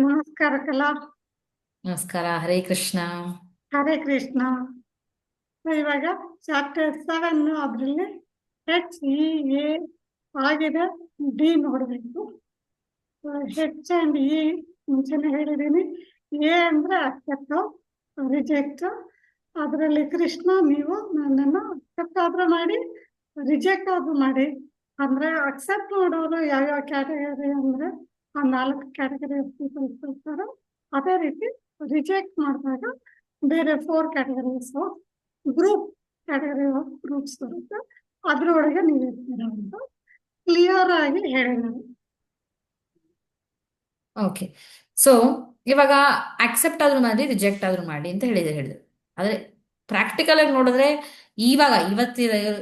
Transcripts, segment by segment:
ನಮಸ್ಕಾರ ಕಲಾ. ನಮಸ್ಕಾರ. ಹರೇ ಕೃಷ್ಣ. ಹರೇ ಕೃಷ್ಣ. ಇವಾಗ ಚಾಪ್ಟರ್ 7 ಅದ್ರಲ್ಲಿ HEA ಆಗಿದೆ. ಡಿ ನೋಡಬೇಕು. ಹೆಚ್ ಅಂಡ್ ಇ ಮುಂಚೆನೆ ಹೇಳಿದ್ದೀನಿ. ಎ ಅಂದ್ರೆ ಅಕ್ಸೆಪ್ಟ್, ರಿಜೆಕ್ಟ್. ಅದರಲ್ಲಿ ಕೃಷ್ಣ ನೀವು ನನ್ನನ್ನು ಅಕ್ಸೆಪ್ಟ್ ಆದ್ರೂ ಮಾಡಿ, ರಿಜೆಕ್ಟ್ ಆದ್ರೂ ಮಾಡಿ. ಅಂದ್ರೆ ಅಕ್ಸೆಪ್ಟ್ ಮಾಡೋರು ಯಾವ್ಯಾವ ಕ್ಯಾಟಗರಿ ಅಂದ್ರೆ ಆ 4 ಕ್ಯಾಟಗರಿ ಪೀಪಲ್ಸ್ ಇರ್ತಾರೆ. ಅದೇ ರೀತಿ ರಿಜೆಕ್ಟ್ ಮಾಡಿದಾಗ ಬೇರೆ 4 categories group category of groups ಬರುತ್ತೆ. ಅದ್ರೊಳಗೆ ನೀವು ಇರ್ತೀರ ಅಂತ ಕ್ಲಿಯರ್ ಆಗಿ ಹೇಳಿದ್ದಾರೆ. ಓಕೆ. ಸೊ ಇವಾಗ ಅಕ್ಸೆಪ್ಟ್ ಆದ್ರೂ ಮಾಡಿ, ರಿಜೆಕ್ಟ್ ಆದ್ರೂ ಮಾಡಿ ಅಂತ ಹೇಳಿದ್ರು. ಆದ್ರೆ ಪ್ರಾಕ್ಟಿಕಲ್ ಆಗಿ ನೋಡಿದ್ರೆ ಇವಾಗ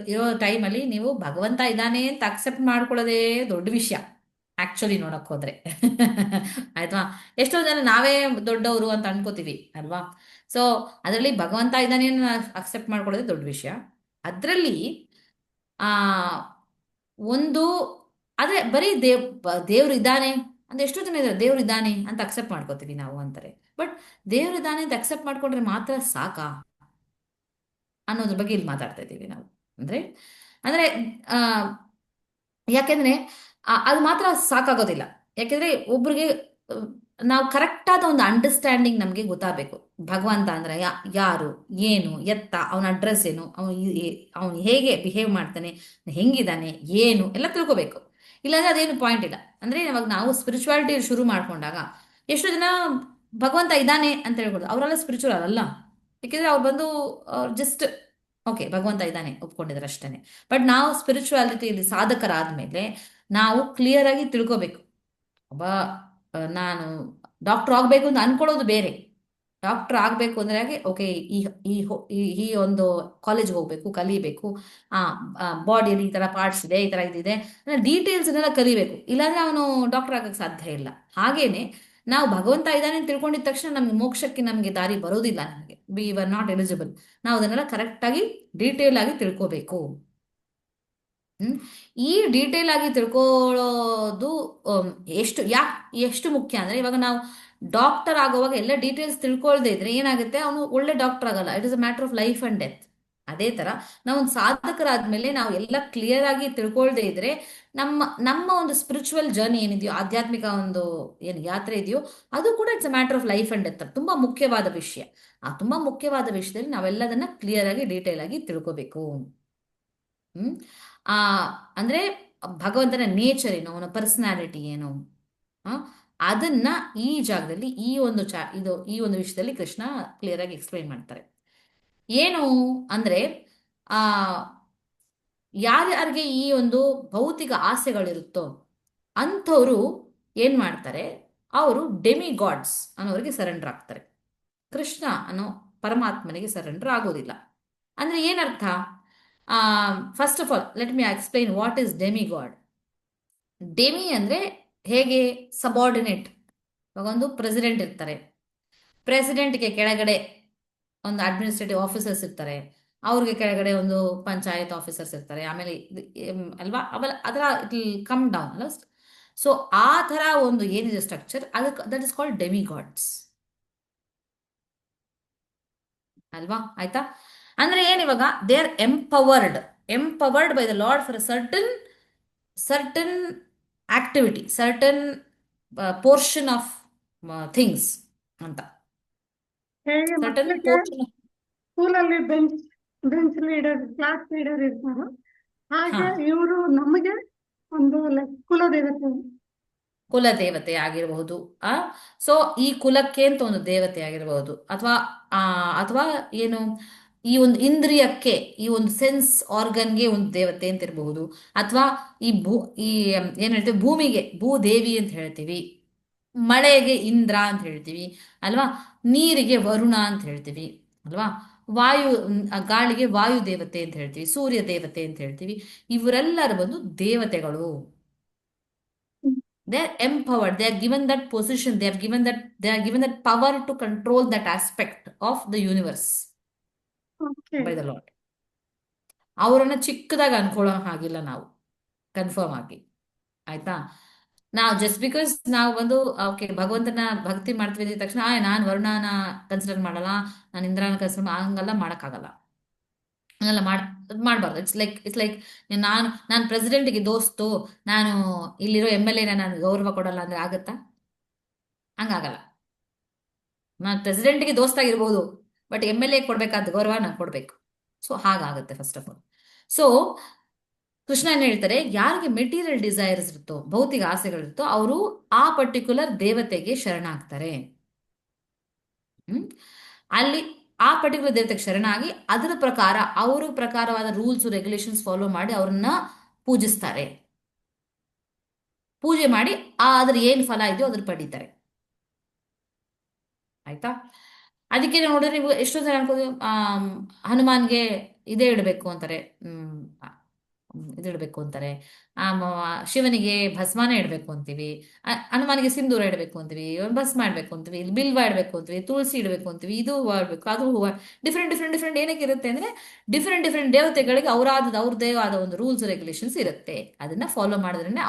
ಇರೋ ಟೈಮಲ್ಲಿ ನೀವು ಭಗವಂತ ಇದ್ದಾನೆ ಅಂತ ಅಕ್ಸೆಪ್ಟ್ ಮಾಡ್ಕೊಳ್ಳೋದೇ ದೊಡ್ಡ ವಿಷಯ. ಆಕ್ಚುಲಿ ನೋಡಕ್ ಹೋದ್ರೆ ಆಯ್ತಾ, ಎಷ್ಟೋ ಜನ ನಾವೇ ದೊಡ್ಡವರು ಅಂತ ಅನ್ಕೋತೀವಿ ಅಲ್ವಾ. ಸೊ ಅದರಲ್ಲಿ ಭಗವಂತ ಇದ್ದಾನೆ ಅಕ್ಸೆಪ್ಟ್ ಮಾಡ್ಕೊಳ್ಳೋದೇ ದೊಡ್ಡ ವಿಷಯ. ಅದರಲ್ಲಿ ಆ ಒಂದು ಅದೇ ಬರೀ ದೇವ್ರು ಇದ್ದಾನೆ ಅಂತ ಎಷ್ಟೋ ಜನ ಇದ್ದಾರೆ. ದೇವ್ರು ಇದ್ದಾನೆ ಅಂತ ಅಕ್ಸೆಪ್ಟ್ ಮಾಡ್ಕೋತೀವಿ ನಾವು ಅಂತಾರೆ. ಬಟ್ ದೇವ್ರು ಇದ್ದಾನೆ ಅಂತ ಅಕ್ಸೆಪ್ಟ್ ಮಾಡ್ಕೊಂಡ್ರೆ ಮಾತ್ರ ಸಾಕಾ ಅನ್ನೋದ್ರ ಬಗ್ಗೆ ಇಲ್ಲಿ ಮಾತಾಡ್ತಾ ಇದ್ದೀವಿ ನಾವು. ಅಂದ್ರೆ ಅಂದ್ರೆ ಆ ಯಾಕೆಂದ್ರೆ ಅದು ಮಾತ್ರ ಸಾಕಾಗೋದಿಲ್ಲ. ಯಾಕೆಂದ್ರೆ ಒಬ್ರಿಗೆ ನಾವು ಕರೆಕ್ಟ್ ಆದ ಒಂದು ಅಂಡರ್ಸ್ಟ್ಯಾಂಡಿಂಗ್ ನಮಗೆ ಗೊತ್ತಾಗಬೇಕು. ಭಗವಂತ ಅಂದ್ರೆ ಯಾರು, ಏನು, ಎತ್ತ, ಅವನ ಅಡ್ರೆಸ್ ಏನು, ಅವನು ಹೇಗೆ ಬಿಹೇವ್ ಮಾಡ್ತಾನೆ, ಹೆಂಗಿದ್ದಾನೆ, ಏನು ಎಲ್ಲ ತಿಳ್ಕೊಬೇಕು. ಇಲ್ಲಾಂದ್ರೆ ಅದೇನು ಪಾಯಿಂಟ್ ಇಲ್ಲ. ಅಂದ್ರೆ ಇವಾಗ ನಾವು ಸ್ಪಿರಿಚುವಾಲಿಟಿ ಶುರು ಮಾಡ್ಕೊಂಡಾಗ ಎಷ್ಟು ಜನ ಭಗವಂತ ಇದ್ದಾನೆ ಅಂತ ಹೇಳ್ಬೋದು, ಅವರೆಲ್ಲ ಸ್ಪಿರಿಚುವಲ್ ಅಲ್ಲ. ಯಾಕೆಂದ್ರೆ ಅವ್ರು ಬಂದು ಜಸ್ಟ್ ಓಕೆ ಭಗವಂತ ಇದ್ದಾನೆ ಒಪ್ಕೊಂಡಿದ್ದಾರೆ ಅಷ್ಟೇನೆ. ಬಟ್ ನಾವು ಸ್ಪಿರಿಚುವಾಲಿಟಿಯಲ್ಲಿ ಸಾಧಕರಾದ್ಮೇಲೆ ನಾವು ಕ್ಲಿಯರ್ ಆಗಿ ತಿಳ್ಕೊಬೇಕು. ಒಬ್ಬ ನಾನು ಡಾಕ್ಟರ್ ಆಗ್ಬೇಕು ಅಂತ ಅನ್ಕೊಳ್ಳೋದು ಬೇರೆ. ಡಾಕ್ಟರ್ ಆಗ್ಬೇಕು ಅಂದ್ರೆ ಹಾಗೆ ಓಕೆ ಈ ಈ ಹೊ- ಈ ಈ ಒಂದು ಕಾಲೇಜ್ಗೆ ಹೋಗ್ಬೇಕು, ಕಲಿಬೇಕು. ಆ ಬಾಡಿಯಲ್ಲಿ ಈ ತರ ಪಾರ್ಟ್ಸ್ ಇದೆ, ಈ ತರ ಇದಿದೆ, ಡೀಟೇಲ್ಸ್ ಎಲ್ಲ ಕಲಿಬೇಕು. ಇಲ್ಲಾಂದ್ರೆ ಅವನು ಡಾಕ್ಟರ್ ಆಗಕ್ಕೆ ಸಾಧ್ಯ ಇಲ್ಲ. ಹಾಗೇನೆ ನಾವು ಭಗವಂತ ಇದ್ದಾನೆ ಅಂತ ತಿಳ್ಕೊಂಡಿದ ತಕ್ಷಣ ನಮ್ಗೆ ಮೋಕ್ಷಕ್ಕೆ ನಮಗೆ ದಾರಿ ಬರೋದಿಲ್ಲ. ನಮಗೆ ವಿ ಆರ್ ನಾಟ್ ಎಲಿಜಿಬಲ್. ನಾವು ಅದನ್ನೆಲ್ಲ ಕರೆಕ್ಟ್ ಆಗಿ ಡೀಟೇಲ್ ಆಗಿ ತಿಳ್ಕೋಬೇಕು. ಹ್ಮ್ ಈ ಡೀಟೇಲ್ ಆಗಿ ತಿಳ್ಕೊಳ್ಳೋದು ಎಷ್ಟು ಮುಖ್ಯ ಅಂದ್ರೆ, ಇವಾಗ ನಾವು ಡಾಕ್ಟರ್ ಆಗುವಾಗ ಎಲ್ಲ ಡೀಟೇಲ್ಸ್ ತಿಳ್ಕೊಳ್ದೇ ಇದ್ರೆ ಏನಾಗುತ್ತೆ, ಅವನು ಒಳ್ಳೆ ಡಾಕ್ಟರ್ ಆಗಲ್ಲ. It is a matter of life and death. ಅದೇ ತರ ನಾವು ಒಂದು ಸಾಧಕರಾದ್ಮೇಲೆ ನಾವು ಎಲ್ಲ ಕ್ಲಿಯರ್ ಆಗಿ ತಿಳ್ಕೊಳ್ದೇ ಇದ್ರೆ ನಮ್ಮ ನಮ್ಮ ಒಂದು ಸ್ಪಿರಿಚುವಲ್ ಜರ್ನಿ ಏನಿದೆಯೋ, ಆಧ್ಯಾತ್ಮಿಕ ಒಂದು ಏನು ಯಾತ್ರೆ ಇದೆಯೋ, ಅದು ಕೂಡ it's a matter of life and death. ತುಂಬಾ ಮುಖ್ಯವಾದ ವಿಷಯ. ಆ ತುಂಬಾ ಮುಖ್ಯವಾದ ವಿಷಯದಲ್ಲಿ ನಾವೆಲ್ಲದನ್ನ ಕ್ಲಿಯರ್ ಆಗಿ ಡೀಟೇಲ್ ಆಗಿ ತಿಳ್ಕೋಬೇಕು. ಹ್ಮ್ ಆ ಅಂದ್ರೆ ಭಗವಂತನ ನೇಚರ್ ಏನು, ಅವನ ಪರ್ಸನಾಲಿಟಿ ಏನು, ಆ, ಅದನ್ನ ಈ ಜಾಗದಲ್ಲಿ ಈ ಒಂದು ವಿಷಯದಲ್ಲಿ ಕೃಷ್ಣ ಕ್ಲಿಯರ್ ಆಗಿ ಎಕ್ಸ್ಪ್ಲೈನ್ ಮಾಡ್ತಾರೆ. ಏನು ಅಂದ್ರೆ ಆ ಯಾರ್ಯಾರಿಗೆ ಈ ಒಂದು ಭೌತಿಕ ಆಸೆಗಳಿರುತ್ತೋ ಅಂಥವ್ರು ಏನ್ ಮಾಡ್ತಾರೆ, ಅವರು ಡೆಮಿ ಗಾಡ್ಸ್ ಅನ್ನೋರಿಗೆ ಸರೆಂಡರ್ ಆಗ್ತಾರೆ. ಕೃಷ್ಣ ಅನ್ನೋ ಪರಮಾತ್ಮನಿಗೆ ಸರೆಂಡರ್ ಆಗೋದಿಲ್ಲ. ಅಂದ್ರೆ ಏನರ್ಥ? First of all let me explain what is demigod. Demi ಅಂದ್ರೆ ಹೇಗೆ ಸಬಾರ್ಡಿನೇಟ್. ಇವಾಗ ಒಂದು ಪ್ರೆಸಿಡೆಂಟ್ ಇರ್ತಾರೆ. ಪ್ರೆಸಿಡೆಂಟ್ಗೆ ಕೆಳಗಡೆ ಒಂದು ಅಡ್ಮಿನಿಸ್ಟ್ರೇಟಿವ್ ಆಫೀಸರ್ಸ್ ಇರ್ತಾರೆ. ಅವ್ರಿಗೆ ಕೆಳಗಡೆ ಒಂದು ಪಂಚಾಯತ್ ಆಫೀಸರ್ಸ್ ಇರ್ತಾರೆ. ಆಮೇಲೆ ಅಲ್ವಾ, ಅವೆಲ್ಲ ಅದರ ಇಟ್ ವಿಲ್ ಕಮ್ ಡೌನ್ ಅಲ್ಲ. ಸೊ ಆ ತರ ಒಂದು ಏನಿದೆ ಸ್ಟ್ರಕ್ಚರ್, ಅದಕ್ಕೆ that is called demigods ಅಲ್ವಾ. ಆಯ್ತಾ, ಅಂದ್ರೆ ಏನ್ ಇವಾಗ they are empowered by the lord for certain activity, certain portion of things ಅಂತ. ಹೇಗೆ ಸರ್ಟನ್ ಮಕ್ಕಳಿಗೆ ಪೋರ್ಷನ್. ಸ್ಕೂಲಲ್ಲಿ ಬೆಂಚ್ ಲೀಡರ್, ಕ್ಲಾಸ್ ಲೀಡರ್ ಇರ್ತಾರೋ ಹಾ, ಹಾಗೆ ಇವರು ನಮಗೆ ಒಂದು ಕುಲದೇವತೆ. ಕುಲದೇವತೆ ಆಗಿರಬಹುದು. ಆ ಸೊ ಈ ಕುಲಕ್ಕೆ ಅಂತ ಒಂದು ದೇವತೆ ಆಗಿರಬಹುದು, ಅಥವಾ ಅಥವಾ ಏನು, ಈ ಒಂದು ಇಂದ್ರಿಯಕ್ಕೆ, ಈ ಒಂದು ಸೆನ್ಸ್ ಆರ್ಗನ್ಗೆ ಒಂದು ದೇವತೆ ಅಂತ ಇರಬಹುದು. ಅಥವಾ ಈ ಏನ್ ಹೇಳ್ತೀವಿ, ಭೂಮಿಗೆ ಭೂದೇವಿ ಅಂತ ಹೇಳ್ತೀವಿ, ಮಳೆಗೆ ಇಂದ್ರ ಅಂತ ಹೇಳ್ತೀವಿ ಅಲ್ವಾ, ನೀರಿಗೆ ವರುಣ ಅಂತ ಹೇಳ್ತೀವಿ ಅಲ್ವಾ, ಗಾಳಿಗೆ ವಾಯು ದೇವತೆ ಅಂತ ಹೇಳ್ತೀವಿ, ಸೂರ್ಯ ದೇವತೆ ಅಂತ ಹೇಳ್ತೀವಿ. ಇವರೆಲ್ಲರೂ ಬಂದು ದೇವತೆಗಳು. They are empowered. They are given that position. They are given that power to control that aspect of the universe okay. by the Lord. ಅವರನ್ನ ಚಿಕ್ಕದಾಗಿ ಅನ್ಕೊಳ್ಳೋ ಹಾಗಿಲ್ಲ ನಾವು, ಕನ್ಫರ್ಮ್ ಆಗಿ. ಆಯ್ತಾ. ನಾವು ಜಸ್ಟ್ ಬಿಕಾಸ್ ನಾವು ಬಂದು ಓಕೆ ಭಗವಂತನ ಭಕ್ತಿ ಮಾಡ್ತೀವಿ ಅಂದ ತಕ್ಷಣ ನಾನು ವರುಣನ ಕನ್ಸಿಡರ್ ಮಾಡಲ್ಲ, ನಾನು ಇಂದ್ರನ ಕನ್ಸಿಡರ್ ಹಂಗೆಲ್ಲ ಮಾಡೋಕ್ಕಾಗಲ್ಲ. ಹಂಗೆಲ್ಲ ಮಾಡಬಾರ್ದು. ಇಟ್ಸ್ ಲೈಕ್ ನಾನು ಪ್ರೆಸಿಡೆಂಟ್ಗೆ ದೋಸ್ತು, ನಾನು ಇಲ್ಲಿರೋ MLA ನಾನು ಗೌರವ ಕೊಡಲ್ಲ ಅಂದ್ರೆ ಆಗತ್ತಾ? ಹಂಗಾಗಲ್ಲ. ನಾನು ಪ್ರೆಸಿಡೆಂಟ್ಗೆ ದೋಸ್ತಾಗಿರ್ಬೋದು, ಬಟ್ MLA ಕೊಡ್ಬೇಕಾದ ಗೌರವ ನಾನು ಕೊಡ್ಬೇಕು. ಸೊ ಹಾಗಾಗುತ್ತೆ first of all. So Krishna ಏನ್ ಹೇಳ್ತಾರೆ, ಯಾರಿಗೆ ಮೆಟೀರಿಯಲ್ ಡಿಸೈರ್ಸ್ ಇರುತ್ತೋ, ಭೌತಿಕ ಆಸೆಗಳಿರುತ್ತೋ, ಅವರು ಆ ಪರ್ಟಿಕ್ಯುಲರ್ ದೇವತೆಗೆ ಶರಣಾಗ್ತಾರೆ. ಹ್ಮ್ ಅಲ್ಲಿ ಆ ಪರ್ಟಿಕ್ಯುಲರ್ ದೇವತೆಗೆ ಶರಣಾಗಿ ಅದರ ಪ್ರಕಾರ ಅವ್ರ ಪ್ರಕಾರವಾದ ರೂಲ್ಸ್ ರೆಗ್ಯುಲೇಷನ್ಸ್ ಫಾಲೋ ಮಾಡಿ ಅವ್ರನ್ನ ಪೂಜಿಸ್ತಾರೆ. ಪೂಜೆ ಮಾಡಿ ಅದ್ರ ಏನ್ ಫಲ ಇದೆಯೋ ಅದ್ರ ಪಡೀತಾರೆ. ಆಯ್ತಾ? ಅದಕ್ಕೆ ನೋಡಿದ್ರೆ ನೀವು ಎಷ್ಟೋ ಜನ ಅನ್ಕೋದು ಹನುಮಾನ್ಗೆ ಇದೇ ಇಡಬೇಕು ಅಂತಾರೆ, ಇದಿಡ್ಬೇಕು ಅಂತಾರೆ. ಶಿವನಿಗೆ ಭಸ್ಮಾನ ಇಡಬೇಕು ಅಂತೀವಿ, ಹನುಮಾನಿಗೆ ಸಿಂಧೂರ ಇಡಬೇಕು ಅಂತೀವಿ, ಭಸ್ಮ ಇಡಬೇಕು ಅಂತೀವಿ, ಇಲ್ಲಿ ಬಿಲ್ವ ಇಡಬೇಕು ಅಂತೀವಿ, ತುಳಸಿ ಇಡಬೇಕು ಅಂತೀವಿ, ಇದು ಹೂವು ಇಡಬೇಕು, ಅದು ಹೂವು. ಡಿಫ್ರೆಂಟ್ ಡಿಫ್ರೆಂಟ್ ಡಿಫ್ರೆಂಟ್ ಏನಕ್ಕೆ ಇರುತ್ತೆ ಅಂದ್ರೆ ಡಿಫ್ರೆಂಟ್ ಡಿಫ್ರೆಂಟ್ ದೇವತೆಗಳಿಗೆ ಅವ್ರದ್ದೇ ಆದ ಒಂದು ರೂಲ್ಸ್ ರೆಗ್ಯುಲೇಷನ್ಸ್ ಇರುತ್ತೆ. ಅದನ್ನ ಫಾಲೋ ಮಾಡಿದ್ರೆ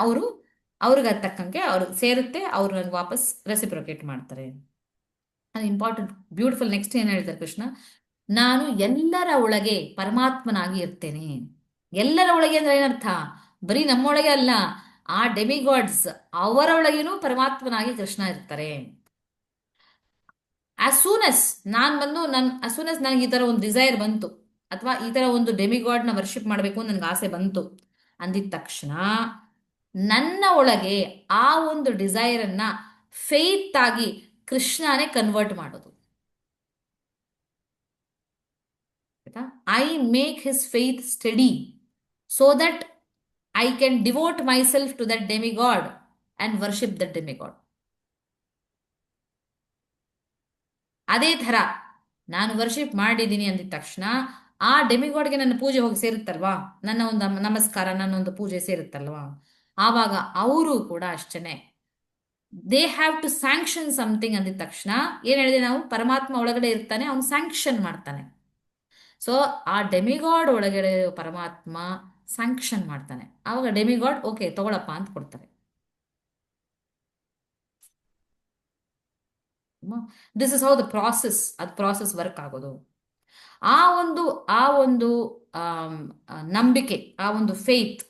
ಅವ್ರಿಗೆ ಅದ್ ತಕ್ಕಂಗೆ ಅವ್ರಿಗೆ ಸೇರುತ್ತೆ, ಅವ್ರು ನನಗೆ ವಾಪಸ್ ರೆಸಿಪ್ರೊಕೇಟ್ ಮಾಡ್ತಾರೆ. ಅದು ಇಂಪಾರ್ಟೆಂಟ್. ಬ್ಯೂಟಿಫುಲ್. ನೆಕ್ಸ್ಟ್ ಏನ್ ಹೇಳ್ತಾರೆ ಕೃಷ್ಣ, ನಾನು ಎಲ್ಲರ ಒಳಗೆ ಪರಮಾತ್ಮನಾಗಿ ಇರ್ತೇನೆ. ಎಲ್ಲರ ಒಳಗೆ ಅಂದ್ರೆ ಏನರ್ಥ? ಬರೀ ನಮ್ಮೊಳಗೆ ಅಲ್ಲ, ಆ ಡೆಮಿಗಾಡ್ಸ್ ಅವರ ಒಳಗೇನೂ ಪರಮಾತ್ಮನಾಗಿ ಕೃಷ್ಣ ಇರ್ತಾರೆ. ಆಸ್ ಸೂನ್ ಎಸ್ ನಾನು ಬಂದು ಆಸ್ ಸೂನ್ ಎಸ್ ನನಗೆ ಈ ತರ ಒಂದು ಡಿಸೈರ್ ಬಂತು, ಅಥವಾ ಈ ತರ ಒಂದು ಡೆಮಿಗಾಡ್ ನ ವರ್ಷಿಪ್ ಮಾಡಬೇಕು ನನ್ಗೆ ಆಸೆ ಬಂತು ಅಂದಿದ ತಕ್ಷಣ ನನ್ನ ಒಳಗೆ ಆ ಒಂದು ಡಿಸೈರ್ ಅನ್ನ ಫೇತ್ ಆಗಿ ಕೃಷ್ಣನೇ ಕನ್ವರ್ಟ್ ಮಾಡೋದು. I make his faith study so that I can devote myself to that demigod and worship that demigod. ಅದೇ ಥರ ನಾನು ವರ್ಷಿಪ್ ಮಾಡಿದ್ದೀನಿ ಅಂದಿದ ತಕ್ಷಣ ಆ ಡೆಮಿಗಾಡ್ಗೆ ನನ್ನ ಪೂಜೆ ಹೋಗಿ ಸೇರುತ್ತಲ್ವಾ, ನನ್ನ ಒಂದು ನಮಸ್ಕಾರ, ನನ್ನ ಒಂದು ಪೂಜೆ ಸೇರುತ್ತಲ್ವಾ, ಆವಾಗ ಅವರು ಕೂಡ ಅಷ್ಟೇನೆ they have to sanction something ಅಂದಿದ ತಕ್ಷಣ ಏನ್ ಹೇಳಿದೆ ನಾವು, ಪರಮಾತ್ಮ ಒಳಗಡೆ ಇರ್ತಾನೆ, ಅವನು ಸ್ಯಾಂಕ್ಷನ್ ಮಾಡ್ತಾನೆ. ಸೊ ಆ ಡೆಮಿಗಾಡ್ ಒಳಗಡೆ ಪರಮಾತ್ಮ ಸ್ಯಾಂಕ್ಷನ್ ಮಾಡ್ತಾನೆ, ಆವಾಗ ಡೆಮಿಗಾಡ್ ಓಕೆ ತಗೊಳಪ್ಪ ಅಂತ ಕೊಡ್ತಾರೆ. This is how the process work ಆಗೋದು. ಆ ಒಂದು ನಂಬಿಕೆ, ಆ ಒಂದು ಫೇತ್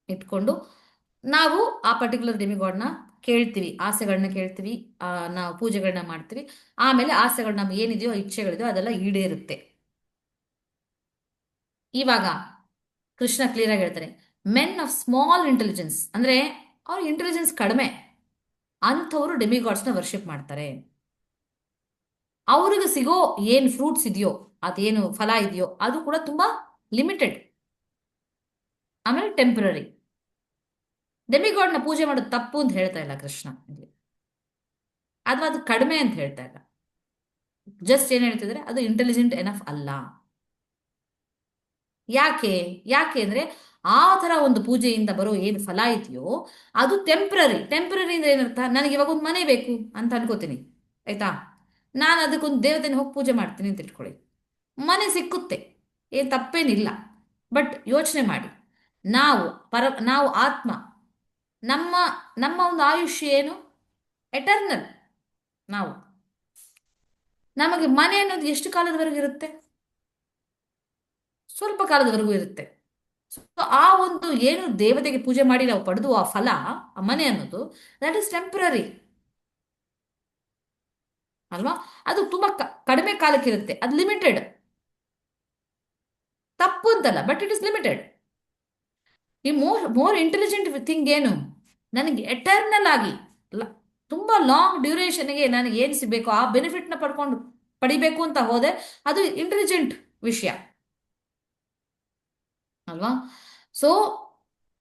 ಇಟ್ಕೊಂಡು ನಾವು ಆ ಪರ್ಟಿಕ್ಯುಲರ್ ಡೆಮಿಗಾಡ್ನ ಕೇಳ್ತೀವಿ, ಆಸೆಗಳನ್ನ ಕೇಳ್ತೀವಿ, ನಾವು ಪೂಜೆಗಳನ್ನ ಮಾಡ್ತೀವಿ. ಆಮೇಲೆ ಆಸೆಗಳು ನಮ್ಗೆ ಏನಿದೆಯೋ, ಇಚ್ಛೆಗಳಿದೆಯೋ ಅದೆಲ್ಲ ಈಡೇರುತ್ತೆ. ಇವಾಗ ಕೃಷ್ಣ ಕ್ಲಿಯರ್ ಆಗಿ ಹೇಳ್ತಾರೆ, ಮೆನ್ ಆಫ್ ಸ್ಮಾಲ್ ಇಂಟೆಲಿಜೆನ್ಸ್, ಅಂದ್ರೆ ಅವ್ರ ಇಂಟೆಲಿಜೆನ್ಸ್ ಕಡಿಮೆ, ಅಂಥವ್ರು ಡೆಮಿಗಾಡ್ಸ್ನ ವರ್ಷಿಪ್ ಮಾಡ್ತಾರೆ. ಅವ್ರಿಗೆ ಸಿಗೋ ಏನ್ ಫ್ರೂಟ್ಸ್ ಇದೆಯೋ, ಅದೇನು ಫಲ ಇದೆಯೋ ಅದು ಕೂಡ ತುಂಬಾ ಲಿಮಿಟೆಡ್, ಆಮೇಲೆ ಟೆಂಪರರಿ. ಡೆಮಿಗಾಡ್ನ ಪೂಜೆ ಮಾಡೋದು ತಪ್ಪು ಅಂತ ಹೇಳ್ತಾ ಇಲ್ಲ ಕೃಷ್ಣ ಇಲ್ಲಿ, ಅಥವಾ ಅದು ಕಡಿಮೆ ಅಂತ ಹೇಳ್ತಾ ಇಲ್ಲ. ಜಸ್ಟ್ ಏನ್ ಹೇಳ್ತಿದ್ರೆ ಅದು ಇಂಟೆಲಿಜೆಂಟ್ ಎನಫ್ ಅಲ್ಲ. ಯಾಕೆ ಅಂದ್ರೆ ಆ ತರ ಒಂದು ಪೂಜೆಯಿಂದ ಬರೋ ಏನು ಫಲ ಇದೆಯೋ ಅದು ಟೆಂಪ್ರರಿ ಅಂದ್ರೆ ಏನರ್ಥ, ನನಗೆ ಇವಾಗ ಒಂದು ಮನೆ ಬೇಕು ಅಂತ ಅನ್ಕೋತೀನಿ, ಆಯ್ತಾ? ನಾನು ಅದಕ್ಕೊಂದು ದೇವತೆನ ಹೋಗಿ ಪೂಜೆ ಮಾಡ್ತೀನಿ ಅಂತ ಇಟ್ಕೊಳ್ಳಿ, ಮನೆ ಸಿಕ್ಕುತ್ತೆ, ಏನ್ ತಪ್ಪೇನಿಲ್ಲ. ಬಟ್ ಯೋಚನೆ ಮಾಡಿ, ನಾವು ಆತ್ಮ, ನಮ್ಮ ನಮ್ಮ ಒಂದು ಆಯುಷ್ಯ ಏನು? ಎಟರ್ನಲ್. ನಮಗೆ ಮನೆ ಅನ್ನೋದು ಎಷ್ಟು ಕಾಲದವರೆಗೂ ಇರುತ್ತೆ? ಸ್ವಲ್ಪ ಕಾಲದವರೆಗೂ ಇರುತ್ತೆ. ಆ ಒಂದು ಏನು ದೇವತೆಗೆ ಪೂಜೆ ಮಾಡಿ ನಾವು ಪಡೆದು ಆ ಫಲ, ಆ ಮನೆ ಅನ್ನೋದು, ದಟ್ ಇಸ್ ಟೆಂಪರರಿ ಅಲ್ವಾ? ಅದು ತುಂಬಾ ಕಡಿಮೆ ಕಾಲಕ್ಕೆ ಇರುತ್ತೆ, ಅದು ಲಿಮಿಟೆಡ್. ತಪ್ಪು ಅಂತಲ್ಲ, ಬಟ್ ಇಟ್ ಇಸ್ ಲಿಮಿಟೆಡ್. ಈ ಮೋರ್ ಇಂಟೆಲಿಜೆಂಟ್ ಥಿಂಗ್ ಏನು, ನನಗೆ ಎಟರ್ನಲ್ ಆಗಿ ತುಂಬಾ ಲಾಂಗ್ ಡ್ಯೂರೇಷನ್ಗೆ ನನಗೆ ಏನು ಸಿಗಬೇಕು ಆ ಬೆನಿಫಿಟ್ನ ಪಡಿಬೇಕು ಅಂತ ಹೋದೆ, ಅದು ಇಂಟೆಲಿಜೆಂಟ್ ವಿಷಯ ಅಲ್ವಾ? ಸೊ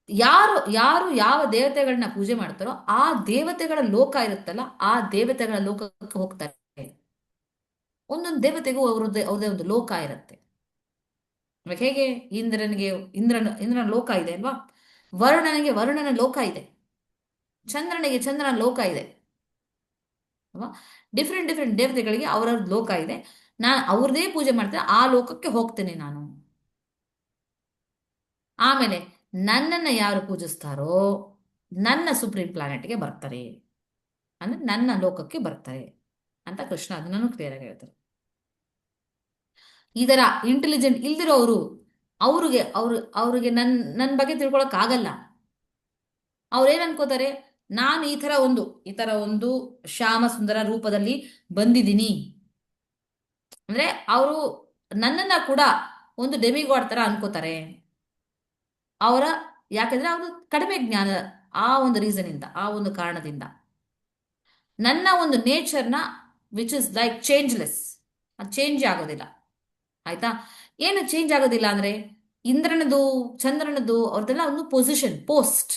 ಯಾರು ಯಾವ ದೇವತೆಗಳನ್ನ ಪೂಜೆ ಮಾಡ್ತಾರೋ ಆ ದೇವತೆಗಳ ಲೋಕ ಇರುತ್ತಲ್ಲ, ಆ ದೇವತೆಗಳ ಲೋಕಕ್ಕೆ ಹೋಗ್ತಾರೆ. ಒಂದೊಂದು ದೇವತೆಗೂ ಅವ್ರದ್ದೇ ಒಂದು ಲೋಕ ಇರುತ್ತೆ. ಹೇಗೆ ಇಂದ್ರನ ಲೋಕ ಇದೆ ಅಲ್ವಾ, ವರುಣನಿಗೆ ವರುಣನ ಲೋಕ ಇದೆ, ಚಂದ್ರನಿಗೆ ಚಂದ್ರನ ಲೋಕ ಇದೆ ಅಲ್ವಾ? ಡಿಫ್ರೆಂಟ್ ದೇವತೆಗಳಿಗೆ ಅವರವ್ರ ಲೋಕ ಇದೆ. ನಾನು ಅವ್ರದೇ ಪೂಜೆ ಮಾಡ್ತೇನೆ, ಆ ಲೋಕಕ್ಕೆ ಹೋಗ್ತೇನೆ ನಾನು. ಆಮೇಲೆ ನನ್ನನ್ನು ಯಾರು ಪೂಜಿಸ್ತಾರೋ ನನ್ನ ಸುಪ್ರೀಂ ಪ್ಲಾನೆಟ್ಗೆ ಬರ್ತಾರೆ, ಅಂದ್ರೆ ನನ್ನ ಲೋಕಕ್ಕೆ ಬರ್ತಾರೆ ಅಂತ ಕೃಷ್ಣ ಅದನ್ನು ಕ್ಲಿಯರ್ ಆಗಿ ಹೇಳ್ತಾರೆ. ಇದರ ಇಂಟೆಲಿಜೆಂಟ್ ಇಲ್ದಿರೋರು ಅವ್ರಿಗೆ ನನ್ನ ಬಗ್ಗೆ ತಿಳ್ಕೊಳಕ್ ಆಗಲ್ಲ. ಅವ್ರೇನ್ ಅನ್ಕೋತಾರೆ, ನಾನು ಈ ತರ ಒಂದು ಶ್ಯಾಮ ಸುಂದರ ರೂಪದಲ್ಲಿ ಬಂದಿದ್ದೀನಿ ಅಂದ್ರೆ ಅವರು ನನ್ನನ್ನ ಕೂಡ ಒಂದು ಡೆಮಿಗಾಡ್ ತರ ಅನ್ಕೋತಾರೆ. ಅವರ ಯಾಕಂದ್ರೆ ಅವರು ಕಡಿಮೆ ಜ್ಞಾನ, ಆ ಒಂದು ರೀಸನ್ ಇಂದ, ಆ ಒಂದು ಕಾರಣದಿಂದ ನನ್ನ ಒಂದು ನೇಚರ್ನ ವಿಚ್ ಇಸ್ ಲೈಕ್ ಚೇಂಜ್ಲೆಸ್, ಅದು ಚೇಂಜ್ ಆಗೋದಿಲ್ಲ. ಆಯ್ತಾ? ಏನು ಚೇಂಜ್ ಆಗೋದಿಲ್ಲ ಅಂದ್ರೆ ಇಂದ್ರನದು ಚಂದ್ರನದು ಅವ್ರದ್ದೆಲ್ಲ ಒಂದು ಪೊಸಿಷನ್, ಪೋಸ್ಟ್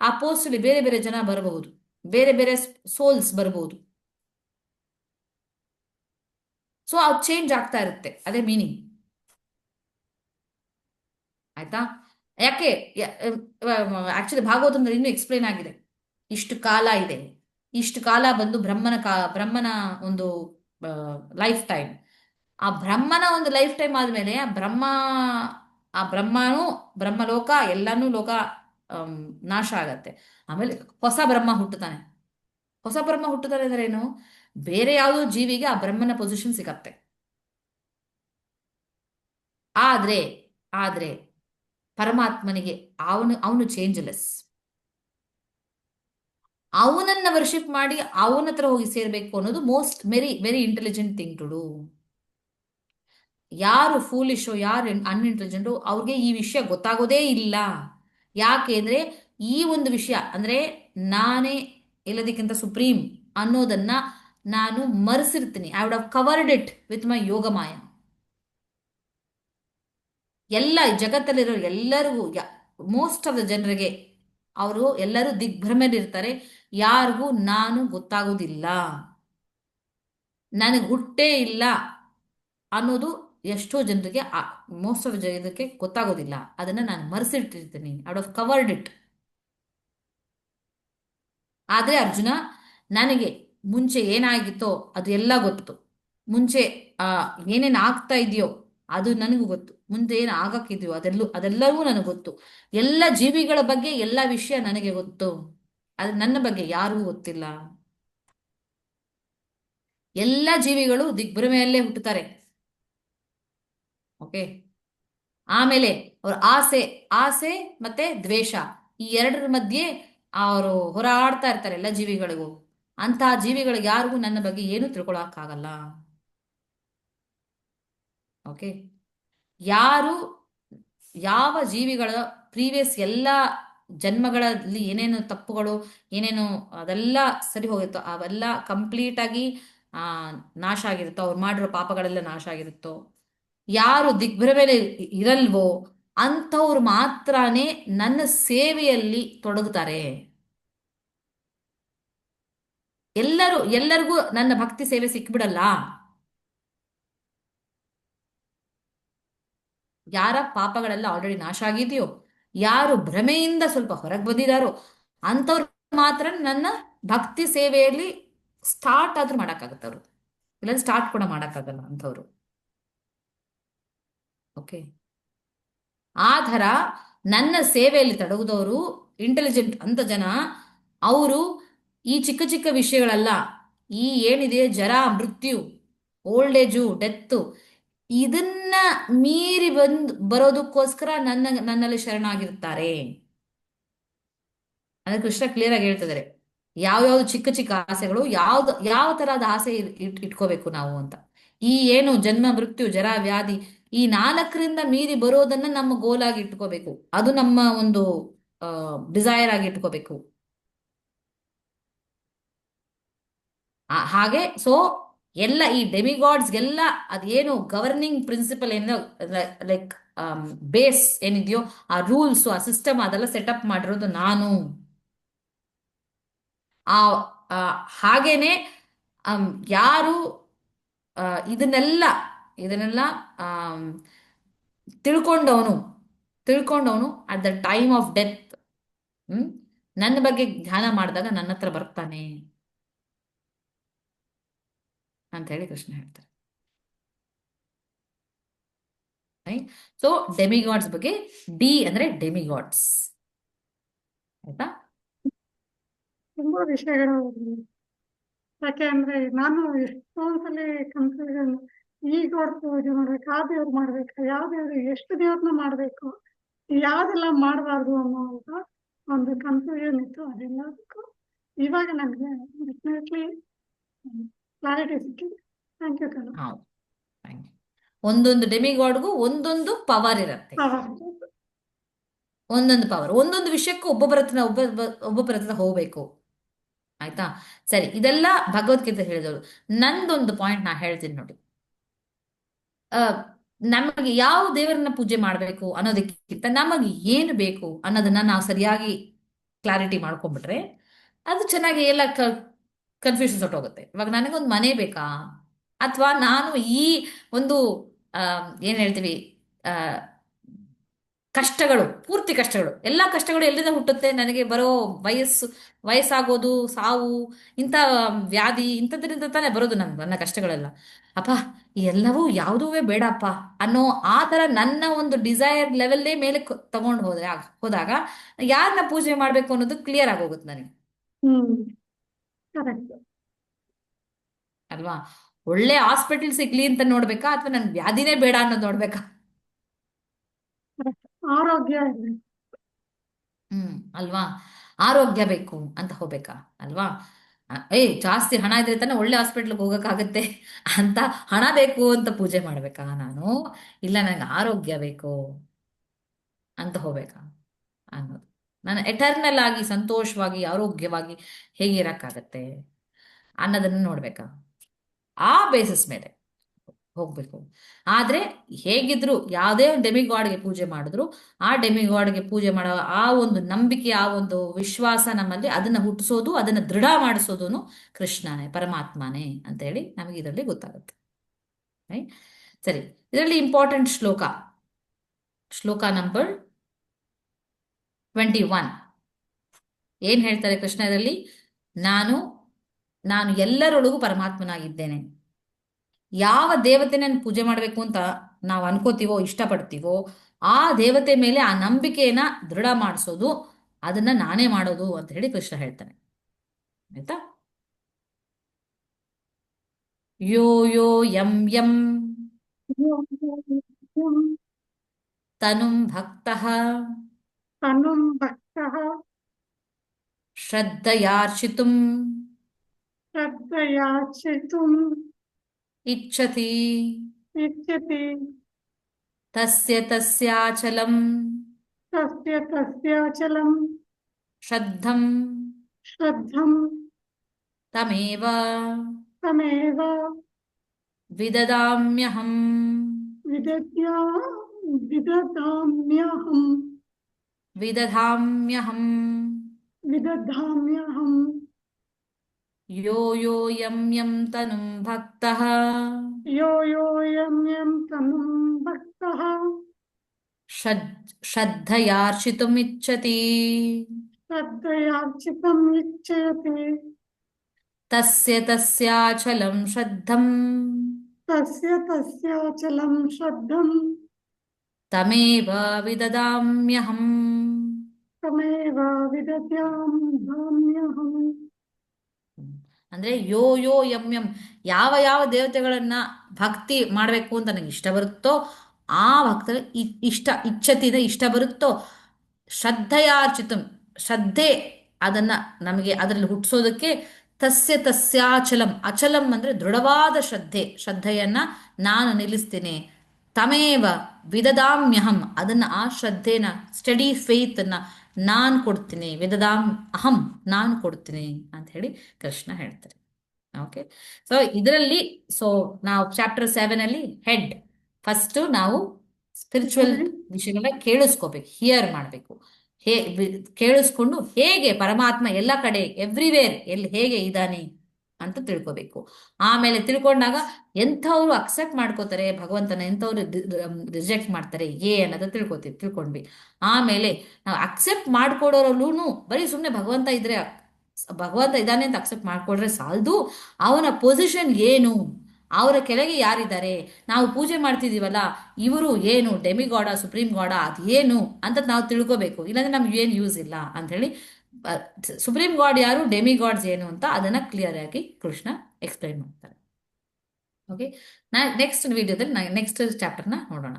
ಆ ಪೋಸ್ಟ್ ಅಲ್ಲಿ ಬೇರೆ ಬೇರೆ ಜನ ಬರಬಹುದು, ಬೇರೆ ಬೇರೆ ಸೋಲ್ಸ್ ಬರಬಹುದು. ಸೊ ಅದು ಚೇಂಜ್ ಆಗ್ತಾ ಇರುತ್ತೆ, ಅದೇ ಮೀನಿಂಗ್. ಆಯ್ತಾ? ಯಾಕೆ ಆಕ್ಚುಲಿ ಭಾಗವತಂದ್ರೆ ಇನ್ನೂ ಎಕ್ಸ್ಪ್ಲೇನ್ ಆಗಿದೆ. ಇಷ್ಟು ಕಾಲ ಇದೆ, ಇಷ್ಟು ಕಾಲ ಬಂದು ಬ್ರಹ್ಮನ ಒಂದು ಲೈಫ್ ಟೈಮ್. ಆ ಬ್ರಹ್ಮನ ಒಂದು ಲೈಫ್ ಟೈಮ್ ಆದ್ಮೇಲೆ ಬ್ರಹ್ಮನು ಬ್ರಹ್ಮಲೋಕ ಎಲ್ಲಾನು ಲೋಕ ನಾಶ ಆಗತ್ತೆ. ಆಮೇಲೆ ಹೊಸ ಬ್ರಹ್ಮ ಹುಟ್ಟುತ್ತಾನೆ. ಹೊಸ ಬ್ರಹ್ಮ ಹುಟ್ಟುತ್ತಾನೆ ಅಂದ್ರೆ ಏನು, ಬೇರೆ ಯಾವುದೋ ಜೀವಿಗೆ ಆ ಬ್ರಹ್ಮನ ಪೊಸಿಷನ್ ಸಿಗತ್ತೆ. ಆದ್ರೆ ಆದ್ರೆ ಪರಮಾತ್ಮನಿಗೆ ಅವನು ಚೇಂಜ್ಲೆಸ್. ಅವನನ್ನ ವರ್ಷಿಪ್ ಮಾಡಿ ಅವನ ಹತ್ರ ಹೋಗಿ ಸೇರ್ಬೇಕು ಅನ್ನೋದು most very very intelligent thing to do. ಯಾರು ಫೂಲಿಶೋ, ಯಾರು ಅನ್ಇಂಟೆಲಿಜೆಂಟು, ಅವ್ರಿಗೆ ಈ ವಿಷಯ ಗೊತ್ತಾಗೋದೇ ಇಲ್ಲ. ಯಾಕೆ ಅಂದ್ರೆ ಈ ಒಂದು ವಿಷಯ ಅಂದ್ರೆ ನಾನೇ ಎಲ್ಲದಕ್ಕಿಂತ ಸುಪ್ರೀಂ ಅನ್ನೋದನ್ನ ನಾನು ಮರೆಸಿರ್ತೀನಿ. I would have covered it with my ಯೋಗಮಾಯ. ಎಲ್ಲ ಜಗತ್ತಲ್ಲಿರೋ ಎಲ್ಲರಿಗೂ, ಮೋಸ್ಟ್ ಆಫ್ ದ ಜನರಿಗೆ ಅವರು ಎಲ್ಲರೂ ದಿಗ್ಭ್ರಮೆಯಲ್ಲಿರ್ತಾರೆ. ಯಾರಿಗೂ ನಾನು ಗೊತ್ತಾಗೋದಿಲ್ಲ, ನನಗೆ ಹುಟ್ಟೇ ಇಲ್ಲ ಅನ್ನೋದು ಎಷ್ಟೋ ಜನರಿಗೆ, ಮೋಸ್ಟ್ ಆಫ್ ಜನಕ್ಕೆ ಗೊತ್ತಾಗೋದಿಲ್ಲ. ಅದನ್ನ ನಾನು ಮರೆಸಿಟ್ಟಿರ್ತೀನಿ, ಔಟ್ ಆಫ್ ಕವರ್ಡ್ ಇಟ್. ಆದ್ರೆ ಅರ್ಜುನ, ನನಗೆ ಮುಂಚೆ ಏನಾಗಿತ್ತೋ ಅದು ಎಲ್ಲ ಗೊತ್ತು. ಮುಂಚೆ ಏನೇನು ಆಗ್ತಾ ಇದೆಯೋ ಅದು ನನಗೂ ಗೊತ್ತು. ಮುಂದೆ ಏನು ಆಗಕ್ಕಿದೆಯೋ ಅದೆಲ್ಲವೂ ನನಗೆ ಗೊತ್ತು. ಎಲ್ಲ ಜೀವಿಗಳ ಬಗ್ಗೆ ಎಲ್ಲ ವಿಷಯ ನನಗೆ ಗೊತ್ತು. ಅದು ನನ್ನ ಬಗ್ಗೆ ಯಾರಿಗೂ ಗೊತ್ತಿಲ್ಲ. ಎಲ್ಲ ಜೀವಿಗಳು ದಿಗ್ಭ್ರಮೆಯಲ್ಲೇ ಹುಟ್ಟುತ್ತಾರೆ. ಓಕೆ. ಆಮೇಲೆ ಅವ್ರ ಆಸೆ ಮತ್ತೆ ದ್ವೇಷ, ಈ ಎರಡರ ಮಧ್ಯೆ ಅವರು ಹೋರಾಡ್ತಾ ಇರ್ತಾರೆ ಎಲ್ಲ ಜೀವಿಗಳಿಗೂ. ಅಂತಹ ಜೀವಿಗಳಿಗೆ ಯಾರಿಗೂ ನನ್ನ ಬಗ್ಗೆ ಏನು ತಿಳ್ಕೊಳಕ್ಕಾಗಲ್ಲ. ಓಕೆ. ಯಾರು ಯಾವ ಜೀವಿಗಳ ಪ್ರೀವಿಯಸ್ ಎಲ್ಲ ಜನ್ಮಗಳಲ್ಲಿ ಏನೇನು ತಪ್ಪುಗಳು, ಏನೇನು ಅದೆಲ್ಲ ಸರಿ ಹೋಗಿತ್ತೋ ಅವೆಲ್ಲ ಕಂಪ್ಲೀಟ್ ಆಗಿ ನಾಶ ಆಗಿರುತ್ತೋ, ಅವ್ರು ಮಾಡಿರೋ ಪಾಪಗಳೆಲ್ಲ ನಾಶ ಆಗಿರುತ್ತೋ, ಯಾರು ದಿಗ್ಭ್ರಮೆಯಲ್ಲಿ ಇರಲ್ವೋ ಅಂಥವ್ರು ಮಾತ್ರನೇ ನನ್ನ ಸೇವೆಯಲ್ಲಿ ತೊಡಗುತ್ತಾರೆ. ಎಲ್ಲರಿಗೂ ನನ್ನ ಭಕ್ತಿ ಸೇವೆ ಸಿಕ್ಬಿಡಲ್ಲ. ಯಾರ ಪಾಪಗಳೆಲ್ಲ ಆಲ್ರೆಡಿ ನಾಶ ಆಗಿದೆಯೋ, ಯಾರು ಭ್ರಮೆಯಿಂದ ಸ್ವಲ್ಪ ಹೊರಗೆ ಬಂದಿದಾರೋ ಅಂಥವ್ರು ಮಾತ್ರ ನನ್ನ ಭಕ್ತಿ ಸೇವೆಯಲ್ಲಿ ಸ್ಟಾರ್ಟ್ ಆದ್ರೂ ಮಾಡಕ್ಕಾಗತ್ತೆ. ಅವರು ಇಲ್ಲ ಸ್ಟಾರ್ಟ್ ಕೂಡ ಮಾಡಕ್ಕಾಗಲ್ಲ ಅಂಥವ್ರು. ಓಕೆ. ಆ ಥರ ನನ್ನ ಸೇವೆಯಲ್ಲಿ ತೊಡಗಿದವರು ಇಂಟೆಲಿಜೆಂಟ್ ಅಂತ ಜನ, ಅವರು ಈ ಚಿಕ್ಕ ಚಿಕ್ಕ ವಿಷಯಗಳಲ್ಲ, ಈ ಏನಿದೆ ಜರ ಮೃತ್ಯು, ಓಲ್ಡ್ ಏಜು, ಡೆತ್ತು, ಇದನ್ನ ಮೀರಿ ಬರೋದಕ್ಕೋಸ್ಕರ ನನ್ನಲ್ಲಿ ಶರಣಾಗಿರ್ತಾರೆ. ಅಂದ್ರೆ ಕೃಷ್ಣ ಕ್ಲಿಯರ್ ಆಗಿ ಹೇಳ್ತಿದ್ದಾರೆ ಯಾವ್ಯಾವ್ದು ಚಿಕ್ಕ ಚಿಕ್ಕ ಆಸೆಗಳು, ಯಾವ ತರಹದ ಆಸೆ ಇಟ್ಕೋಬೇಕು ನಾವು ಅಂತ. ಈ ಏನು ಜನ್ಮ ಮೃತ್ಯು ಜರ ವ್ಯಾಧಿ, ಈ 4ರಿಂದ ಮೀರಿ ಬರೋದನ್ನ ನಮ್ಮ ಗೋಲ್ ಆಗಿ ಇಟ್ಕೋಬೇಕು. ಅದು ನಮ್ಮ ಒಂದು ಡಿಸೈರ್ ಆಗಿ ಇಟ್ಕೋಬೇಕು. ಹಾಗೆ ಸೊ ಎಲ್ಲ ಈ ಡೆಮಿಗಾಡ್ಸ್ಗೆಲ್ಲ ಅದೇನು ಗವರ್ನಿಂಗ್ ಪ್ರಿನ್ಸಿಪಲ್ ಏನೋ ಲೈಕ್ ಬೇಸ್ ಏನಿದೆಯೋ, ಆ ರೂಲ್ಸ್ ಆ ಸಿಸ್ಟಮ್ ಅದೆಲ್ಲ ಸೆಟಪ್ ಮಾಡಿರೋದು ನಾನು. ಹಾಗೇನೆ ಯಾರು ಇದನ್ನೆಲ್ಲ ತಿಳ್ಕೊಂಡವನು at the time of death ನನ್ನ ಬಗ್ಗೆ ಧ್ಯಾನ ಮಾಡಿದಾಗ ನನ್ನ ಹತ್ರ ಬರ್ತಾನೆ ಅಂತ ಹೇಳಿ ಕೃಷ್ಣ ಹೇಳ್ತಾರೆ. ಸೊ ಡೆಮಿಗಾಡ್ಸ್ ಬಗ್ಗೆ ಡಿ ಅಂದ್ರೆ ಡೆಮಿಗಾಡ್ಸ್. ಆಯ್ತಾ? ತುಂಬಾ ವಿಷಯಗಳು ಯಾಕೆ ಅಂದ್ರೆ ನಾನು ಎಷ್ಟೊಂದ್ಸಲಿ ಕನ್ಫ್ಯೂಷನ್, ಈ ಗಾಡ್ ಪೂಜೆ ಮಾಡ್ಬೇಕು, ಆ ದೇವ್ರು ಮಾಡ್ಬೇಕು, ಯಾವ ದೇವ್ರು, ಎಷ್ಟು ದೇವ್ರನ್ನ ಮಾಡ್ಬೇಕು, ಯಾವ್ದೆಲ್ಲ ಮಾಡಬಾರ್ದು ಅನ್ನೋಂತ ಒಂದು ಕನ್ಫ್ಯೂಷನ್ ಇತ್ತು. ಅದೆಲ್ಲದಕ್ಕೂ ಇವಾಗ ನನಗೆ ಡೆಫಿನೆಟ್ಲಿ ಕ್ಲಾರಿಟಿ ಸಿಕ್ಕಿದೆ. ಥ್ಯಾಂಕ್ ಯು ಕಣ. ಹೌದು, ಒಂದೊಂದು ಡೆಮಿಗಾಡ್ಗೂ ಒಂದೊಂದು ಪವರ್ ಇರುತ್ತೆ, ಒಂದೊಂದು ಪವರ್, ಒಂದೊಂದು ವಿಷಯಕ್ಕೂ ಒಬ್ಬೊಬ್ಬರ ಹತ್ರ ಹೋಗ್ಬೇಕು. ಆಯ್ತಾ? ಸರಿ, ಇದೆಲ್ಲ ಭಗವದ್ಗೀತೆ ಹೇಳಿದವರು. ನಂದೊಂದು ಪಾಯಿಂಟ್ ನಾ ಹೇಳ್ತೀನಿ ನೋಡಿ. ಆ ನಮಗೆ ಯಾವ ದೇವರನ್ನ ಪೂಜೆ ಮಾಡಬೇಕು ಅನ್ನೋದಕ್ಕಿಂತ ನಮಗೆ ಏನು ಬೇಕು ಅನ್ನೋದನ್ನ ನಾವು ಸರಿಯಾಗಿ ಕ್ಲಾರಿಟಿ ಮಾಡ್ಕೊಂಡ್ಬಿಟ್ರೆ ಅದು ಚೆನ್ನಾಗಿ ಎಲ್ಲ ಕನ್ಫ್ಯೂಷನ್ ಹೊಟ್ಟೋಗುತ್ತೆ. ಇವಾಗ ನನಗೊಂದು ಮನೆ ಬೇಕಾ, ಅಥವಾ ನಾನು ಈ ಒಂದು ಏನ್ ಹೇಳ್ತೀವಿ, ಆ ಕಷ್ಟಗಳು, ಪೂರ್ತಿ ಕಷ್ಟಗಳು, ಎಲ್ಲ ಕಷ್ಟಗಳು ಎಲ್ಲಿಂದ ಹುಟ್ಟುತ್ತೆ? ನನಗೆ ಬರೋ ವಯಸ್ಸಾಗೋದು, ಸಾವು, ಇಂಥ ವ್ಯಾಧಿ, ಇಂಥದ್ರಿಂದ ತಾನೇ ಬರೋದು ನನ್ನ ಕಷ್ಟಗಳೆಲ್ಲ. ಅಪ್ಪ ಈ ಎಲ್ಲವೂ ಯಾವುದೂ ಬೇಡಪ್ಪ ಅನ್ನೋ ಆ ಥರ ನನ್ನ ಒಂದು ಡಿಸೈರ್ ಲೆವೆಲ್ಲೇ ಮೇಲೆ ತಗೊಂಡು ಹೋದಾಗ ಯಾರನ್ನ ಪೂಜೆ ಮಾಡಬೇಕು ಅನ್ನೋದು ಕ್ಲಿಯರ್ ಆಗೋಗುತ್ತೆ ನನಗೆ. ಅಲ್ವಾ? ಒಳ್ಳೆ ಹಾಸ್ಪಿಟಲ್ ಸಿಗ್ಲಿ ಅಂತ ನೋಡ್ಬೇಕಾ, ಅಥವಾ ನನ್ ವ್ಯಾಧಿನೇ ಬೇಡ ಅನ್ನೋದು ನೋಡ್ಬೇಕಾ? ಆರೋಗ್ಯ. ಅಲ್ವಾ? ಆರೋಗ್ಯ ಬೇಕು ಅಂತ ಹೋಗ್ಬೇಕಾ? ಅಲ್ವಾ? ಜಾಸ್ತಿ ಹಣ ಇದ್ರೆ ತಾನೆ ಒಳ್ಳೆ ಹಾಸ್ಪಿಟ್ಲ್ಗೆ ಹೋಗಕ್ಕಾಗತ್ತೆ ಅಂತ ಹಣ ಬೇಕು ಅಂತ ಪೂಜೆ ಮಾಡ್ಬೇಕಾ ನಾನು? ಇಲ್ಲ, ನಂಗೆ ಆರೋಗ್ಯ ಬೇಕು ಅಂತ ಹೋಗ್ಬೇಕಾ ಅನ್ನೋದು. ನಾನು ಎಟರ್ನಲ್ ಆಗಿ ಸಂತೋಷವಾಗಿ ಆರೋಗ್ಯವಾಗಿ ಹೇಗೆ ಇರಕ್ಕಾಗತ್ತೆ ಅನ್ನೋದನ್ನ ನೋಡ್ಬೇಕಾ? ಆ ಬೇಸಿಸ್ ಮೇಲೆ ಹೋಗ್ಬೇಕು. ಆದ್ರೆ ಹೇಗಿದ್ರು ಯಾವುದೇ ಒಂದು ಡೆಮಿಗಾಡ್ಗೆ ಪೂಜೆ ಮಾಡಿದ್ರು ಆ ಡೆಮಿಗಾಡ್ಗೆ ಪೂಜೆ ಮಾಡೋ ಆ ಒಂದು ನಂಬಿಕೆ, ಆ ಒಂದು ವಿಶ್ವಾಸ ನಮ್ಮಲ್ಲಿ, ಅದನ್ನ ಹುಟ್ಟಿಸೋದು, ಅದನ್ನ ದೃಢ ಮಾಡಿಸೋದು ಕೃಷ್ಣನೇ, ಪರಮಾತ್ಮನೇ ಅಂತ ಹೇಳಿ ನಮಗೆ ಇದರಲ್ಲಿ ಗೊತ್ತಾಗುತ್ತೆ. ಸರಿ, ಇದರಲ್ಲಿ ಇಂಪಾರ್ಟೆಂಟ್ ಶ್ಲೋಕ ನಂಬರ್ 21. ಏನ್ ಹೇಳ್ತಾರೆ ಕೃಷ್ಣ ಇದರಲ್ಲಿ? ನಾನು ಎಲ್ಲರೊಳಗೂ ಪರಮಾತ್ಮನಾಗಿದ್ದೇನೆ. ಯಾವ ದೇವತೆನ ಪೂಜೆ ಮಾಡಬೇಕು ಅಂತ ನಾವು ಅನ್ಕೋತೀವೋ, ಇಷ್ಟಪಡ್ತೀವೋ, ಆ ದೇವತೆ ಮೇಲೆ ಆ ನಂಬಿಕೆಯನ್ನ ದೃಢ ಮಾಡಿಸೋದು, ಅದನ್ನ ನಾನೇ ಮಾಡೋದು ಅಂತ ಹೇಳಿ ಕೃಷ್ಣ ಹೇಳ್ತಾನೆ. ಆಯ್ತಾ? ಯೋ ಯೋ ಯಂ ಯಂ ತನುಂ ಭಕ್ತಃ ಶ್ರದ್ಧಯಾರ್ಚಿತುಂ ಇಚ್ಛತಿ ತಸ್ಯ ತಸ್ಯಾಚಲಂ ಶ್ರದ್ಧಂ ತಮೇವ ವಿದದಾಮ್ಯಹಂ. ಯೋ ಯೋ ಯಂ ಯಂ ತನುಂ ಭಕ್ತಃ ಶ್ರದ್ಧಯಾರ್ಚಿತುಮಿಚ್ಛತಿ ತಸ್ಯ ತಸ್ಯಾಚಲಂ ಶ್ರದ್ಧಂ ತಮೇವ ವಿದದಾಮ್ಯಹಂ. ಅಂದ್ರೆ ಯೋ ಯೋ ಯಂ ಯಂ, ಯಾವ ಯಾವ ದೇವತೆಗಳನ್ನ ಭಕ್ತಿ ಮಾಡಬೇಕು ಅಂತ ನನಗೆ ಇಷ್ಟ ಬರುತ್ತೋ, ಆ ಭಕ್ತರ ಇಚ್ಛತಿದೆ ಇಷ್ಟ ಬರುತ್ತೋ, ಶ್ರದ್ಧೆಯಾರ್ಚಿತಂ, ಶ್ರದ್ಧೆ ಅದನ್ನ ನಮಗೆ ಅದರಲ್ಲಿ ಹುಟ್ಟಿಸೋದಕ್ಕೆ, ತಸ್ಯ ತಸ್ಯಾಚಲಂ, ಅಚಲಂ ಅಂದ್ರೆ ದೃಢವಾದ ಶ್ರದ್ಧೆಯನ್ನ ನಾನು ನಿಲ್ಲಿಸ್ತೇನೆ. ತಮೇವ ವಿದದಾಮ್ಯಹಂ, ಅದನ್ನ ಆ ಶ್ರದ್ಧೆನ, ಸ್ಟಡಿ ಫೇತ್ ಅನ್ನ ನಾನು ಕೊಡ್ತೀನಿ. ವಿದದಾಮ್ ಅಹಂ, ನಾನು ಕೊಡ್ತೀನಿ ಅಂತ ಹೇಳಿ ಕೃಷ್ಣ ಹೇಳ್ತಾರೆ. ಓಕೆ, ಸೊ ಇದರಲ್ಲಿ ನಾವು ಚಾಪ್ಟರ್ 7 ಅಲ್ಲಿ ಹೆಡ್ ಫಸ್ಟ್ ನಾವು ಸ್ಪಿರಿಚುವಲ್ ವಿಷಯಗಳನ್ನ ಕೇಳಿಸ್ಕೋಬೇಕು, ಹಿಯರ್ ಮಾಡಬೇಕು. ಕೇಳಿಸ್ಕೊಂಡು ಹೇಗೆ ಪರಮಾತ್ಮ ಎಲ್ಲ ಕಡೆ ಎವ್ರಿವೇರ್ ಹೇಗೆ ಇದ್ದಾನೆ ಅಂತ ತಿಳ್ಕೋಬೇಕು. ಆಮೇಲೆ ತಿಳ್ಕೊಂಡಾಗ ಎಂಥವ್ರು ಅಕ್ಸೆಪ್ಟ್ ಮಾಡ್ಕೋತಾರೆ ಭಗವಂತನ, ಎಂಥವ್ರು ರಿಜೆಕ್ಟ್ ಮಾಡ್ತಾರೆ ಅನ್ನೋದು ತಿಳ್ಕೊಂಡ್ವಿ. ಆಮೇಲೆ ನಾವು ಅಕ್ಸೆಪ್ಟ್ ಮಾಡ್ಕೊಡೋರಲ್ಲೂ ಬರೀ ಸುಮ್ಮನೆ ಭಗವಂತ ಇದ್ದಾನೆ ಅಂತ ಅಕ್ಸೆಪ್ಟ್ ಮಾಡ್ಕೊಡ್ರೆ ಸಾಲದು, ಅವನ ಪೊಸಿಷನ್ ಏನು ಅವರ ಕೆಳಗೆ ಯಾರಿದ್ದಾರೆ, ನಾವು ಪೂಜೆ ಮಾಡ್ತಿದೀವಲ್ಲ, ಇವರು ಏನು ಡೆಮಿಗಾಡ ಸುಪ್ರೀಂ ಗಾಡ ಅದು ಏನು ಅಂತ ನಾವು ತಿಳ್ಕೋಬೇಕು, ಇಲ್ಲಾಂದ್ರೆ ನಮ್ಗೆ ಏನು ಯೂಸ್ ಇಲ್ಲ ಅಂತ ಹೇಳಿ ಸುಪ್ರೀಂ ಗಾಡ್ ಯಾರು, ಡೆಮಿಗಾಡ್ಸ್ ಏನು ಅಂತ ಅದನ್ನ ಕ್ಲಿಯರ್ ಆಗಿ ಕೃಷ್ಣ ಎಕ್ಸ್ಪ್ಲೈನ್ ಮಾಡ್ತಾರೆ. ಓಕೆ, ನೆಕ್ಸ್ಟ್ ವಿಡಿಯೋದಲ್ಲಿ ನೆಕ್ಸ್ಟ್ ಚಾಪ್ಟರ್ನ ನೋಡೋಣ.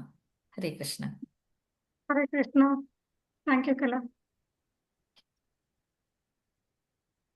ಹರೇ ಕೃಷ್ಣ. ಹರೇ ಕೃಷ್ಣ. ಥ್ಯಾಂಕ್ ಯು ಕಲಾ.